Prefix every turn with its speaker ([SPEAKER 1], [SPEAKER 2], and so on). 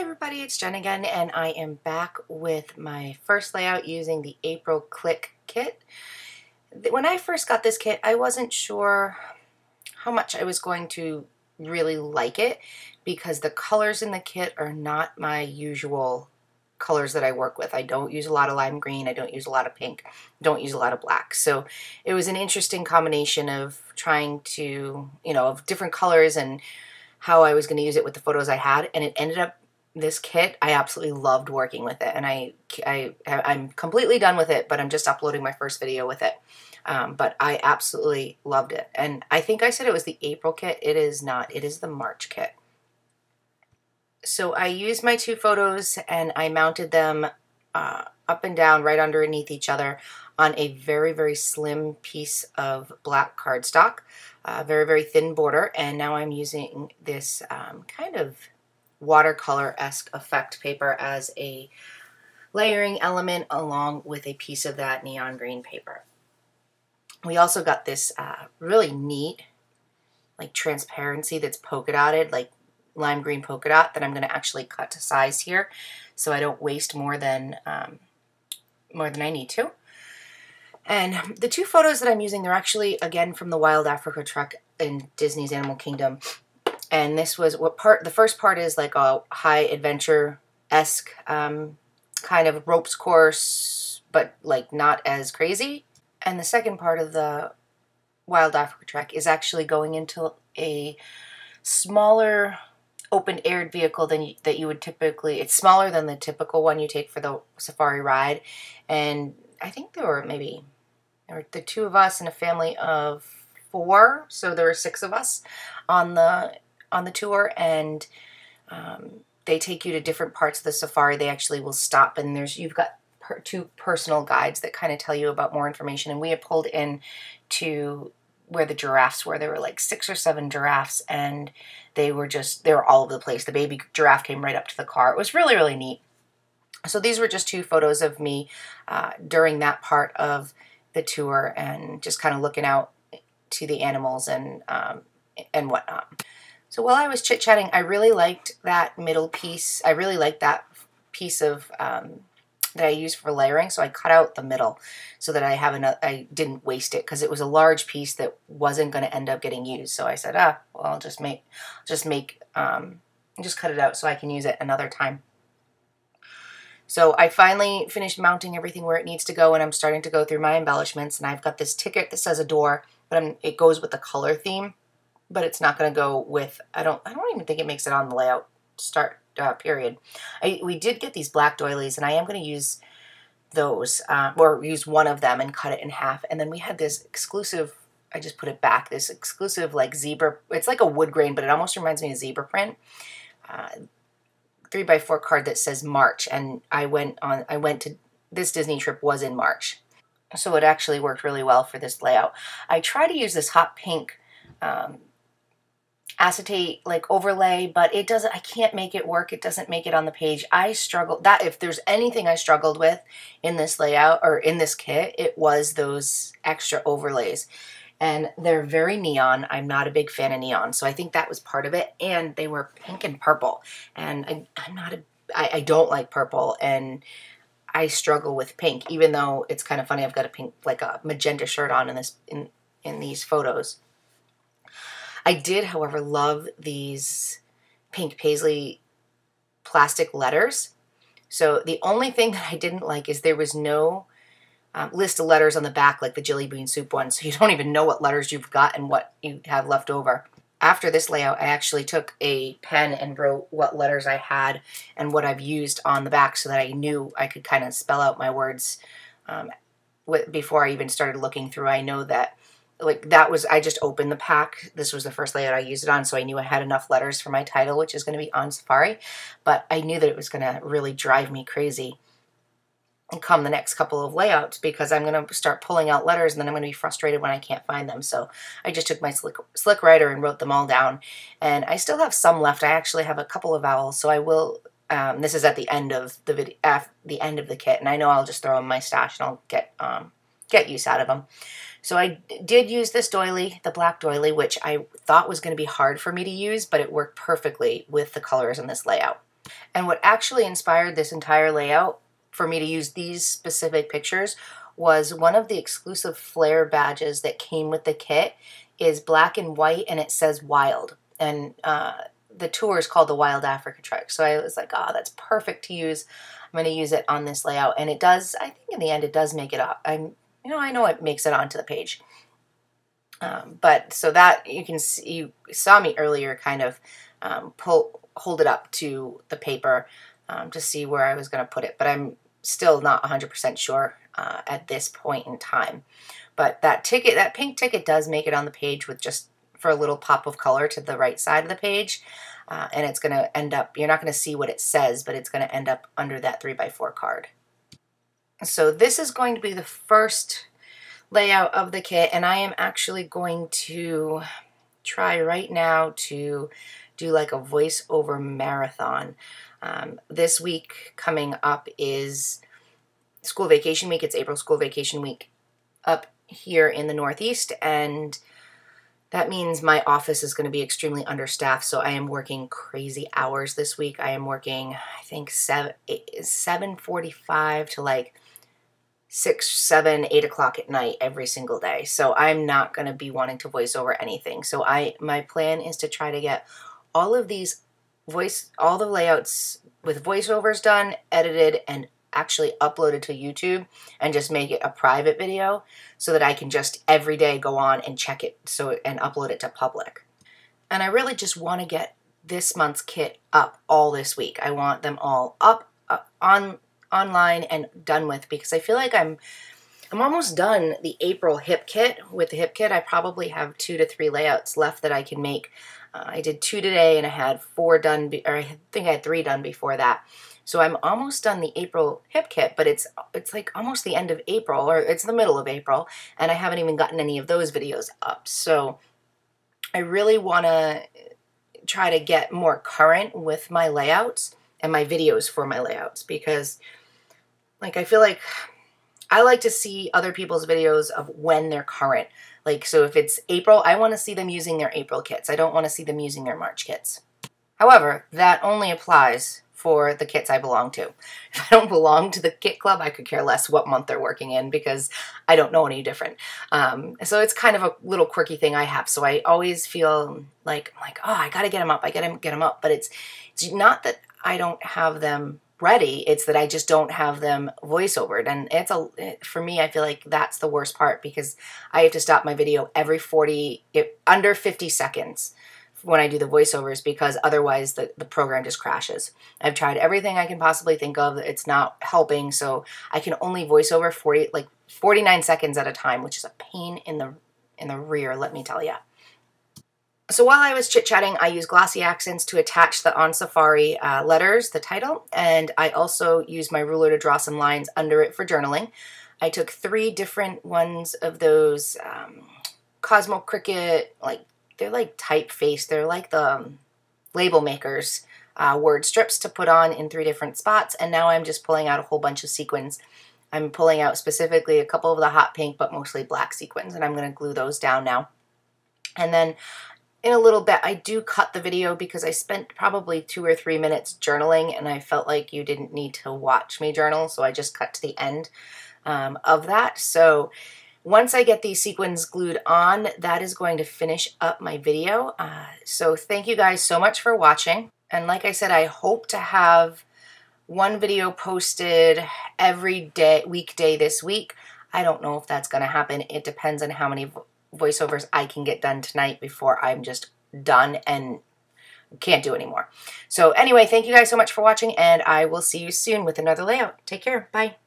[SPEAKER 1] everybody, it's Jen again, and I am back with my first layout using the April Clique Kit. When I first got this kit, I wasn't sure how much I was going to really like it because the colors in the kit are not my usual colors that I work with. I don't use a lot of lime green, I don't use a lot of pink, don't use a lot of black. So it was an interesting combination of trying to, of different colors and how I was going to use it with the photos I had, and it ended up, this kit, I absolutely loved working with it, and I'm completely done with it, but I'm just uploading my first video with it. But I absolutely loved it, and I think I said it was the April kit. It is not. It is the March kit. So I used my two photos, and I mounted them up and down right underneath each other on a very, very slim piece of black cardstock, very, very thin border, and now I'm using this kind of watercolor-esque effect paper as a layering element along with a piece of that neon green paper. We also got this really neat like transparency that's polka dotted, like lime green polka dot, that I'm going to actually cut to size here so I don't waste more than I need to. And the two photos that I'm using, they're actually, again, from the Wild Africa truck in Disney's Animal Kingdom. And this was the first part is like a high adventure-esque kind of ropes course, but like not as crazy. And the second part of the Wild Africa trek is actually going into a smaller open-aired vehicle than that you would typically, it's smaller than the typical one you take for the safari ride. And I think there were the two of us and a family of 4, so there were 6 of us on the tour, and they take you to different parts of the safari. They actually will stop, and you've got two personal guides that kind of tell you about more information. And we had pulled in to where the giraffes were. There were like 6 or 7 giraffes, and they were all over the place. The baby giraffe came right up to the car. It was really, really neat. So these were just 2 photos of me during that part of the tour, and just kind of looking out to the animals and whatnot. So while I was chit-chatting, I really liked that middle piece. I really liked that piece of that I used for layering, so I cut out the middle so that I didn't waste it, because it was a large piece that wasn't going to end up getting used. So I said, well, I'll just cut it out so I can use it another time. So I finally finished mounting everything where it needs to go, and I'm starting to go through my embellishments, and I've got this ticket that says Adore, but it goes with the color theme, but it's not going to go with, I don't even think it makes it on the layout start period. We did get these black doilies, and I am going to use those, or use one of them and cut it in half. And then we had this exclusive, I just put it back, this exclusive like zebra, it's like a wood grain, but it almost reminds me of zebra print, 3x4 card that says March, and I went to, this Disney trip was in March, so it actually worked really well for this layout. I try to use this hot pink acetate like overlay, but it doesn't, I can't make it work. It doesn't make it on the page. I struggle, that if there's anything I struggled with in this layout or in this kit, it was those extra overlays. And they're very neon. I'm not a big fan of neon, so I think that was part of it. And they were pink and purple, and I don't like purple, and I struggle with pink, even though it's kind of funny. I've got a pink, like a magenta shirt on in these photos. I did, however, love these pink paisley plastic letters. So the only thing that I didn't like is there was no list of letters on the back like the Jelly Bean Soup one, so you don't even know what letters you've got and what you have left over. After this layout, I actually took a pen and wrote what letters I had and what I've used on the back so that I knew I could kind of spell out my words before I even started looking through. I know that, like, I just opened the pack. This was the first layout I used it on, so I knew I had enough letters for my title, which is going to be on Safari, but I knew that it was going to really drive me crazy come the next couple of layouts, because I'm going to start pulling out letters, and then I'm going to be frustrated when I can't find them. So I just took my slick writer and wrote them all down, and I still have some left. I actually have a couple of vowels, so I will, this is at the end of the video, at the end of the kit, and I know I'll just throw them in my stash and I'll get use out of them. So I did use this doily, the black doily, which I thought was going to be hard for me to use, but it worked perfectly with the colors in this layout. And what actually inspired this entire layout for me to use these specific pictures was one of the exclusive flare badges that came with the kit is black and white, and it says wild. And the tour is called the Wild Africa Trek. So I was like, oh, that's perfect to use. I'm going to use it on this layout. And it does, I think in the end, it does make it up. I know it makes it onto the page. But so that you can see, you saw me earlier kind of hold it up to the paper to see where I was going to put it. But I'm still not 100% sure at this point in time. But that pink ticket does make it on the page with just for a little pop of color to the right side of the page. And it's going to end up, you're not going to see what it says, but it's going to end up under that 3x4 card. So this is going to be the first layout of the kit, and I am actually going to try right now to do like a voiceover marathon. This week coming up is school vacation week. It's April school vacation week up here in the Northeast, and that means my office is going to be extremely understaffed, so I am working crazy hours this week. I am working, I think, 7:45 to like 6, 7, 8 o'clock at night every single day. So I'm not going to be wanting to voice over anything. So my plan is to try to get all of these all the layouts with voiceovers done, edited, and actually uploaded to YouTube and just make it a private video so that I can just every day go on and check it and upload it to public. And I really just want to get this month's kit up all this week. I want them all up online and done with, because I feel like I'm almost done the April hip kit. With the hip kit, I probably have 2 to 3 layouts left that I can make. I did 2 today, and I had 4 done, or I think I had 3 done before that. So I'm almost done the April hip kit, but it's like almost the end of April, or it's the middle of April, and I haven't even gotten any of those videos up. So I really want to try to get more current with my layouts and my videos for my layouts, because like I feel like I like to see other people's videos of when they're current. Like, so if it's April, I want to see them using their April kits. I don't want to see them using their March kits. However, that only applies for the kits I belong to. If I don't belong to the kit club, I could care less what month they're working in, because I don't know any different. So it's kind of a little quirky thing I have. So I always feel like, oh, I got to get them up. I got to get them up. But it's not that I don't have them ready. It's that I just don't have them voiceovered. And for me, I feel like that's the worst part, because I have to stop my video every under 50 seconds when I do the voiceovers, because otherwise the program just crashes. I've tried everything I can possibly think of. It's not helping. So I can only voice over 49 seconds at a time, which is a pain in the rear, let me tell you. So while I was chit-chatting, I used glossy accents to attach the On Safari letters, the title, and I also used my ruler to draw some lines under it for journaling. I took 3 different ones of those Cosmo Cricut, they're like typeface, they're like the label makers word strips to put on in 3 different spots, and now I'm just pulling out a whole bunch of sequins. I'm pulling out specifically a couple of the hot pink, but mostly black sequins, and I'm going to glue those down now. And then in a little bit, I do cut the video because I spent probably 2 or 3 minutes journaling, and I felt like you didn't need to watch me journal, so I just cut to the end of that. So once I get these sequins glued on, that is going to finish up my video. So thank you guys so much for watching. And like I said, I hope to have 1 video posted every weekday this week. I don't know if that's going to happen. It depends on how many voiceovers I can get done tonight before I'm just done and can't do anymore. So anyway, thank you guys so much for watching, and I will see you soon with another layout. Take care. Bye.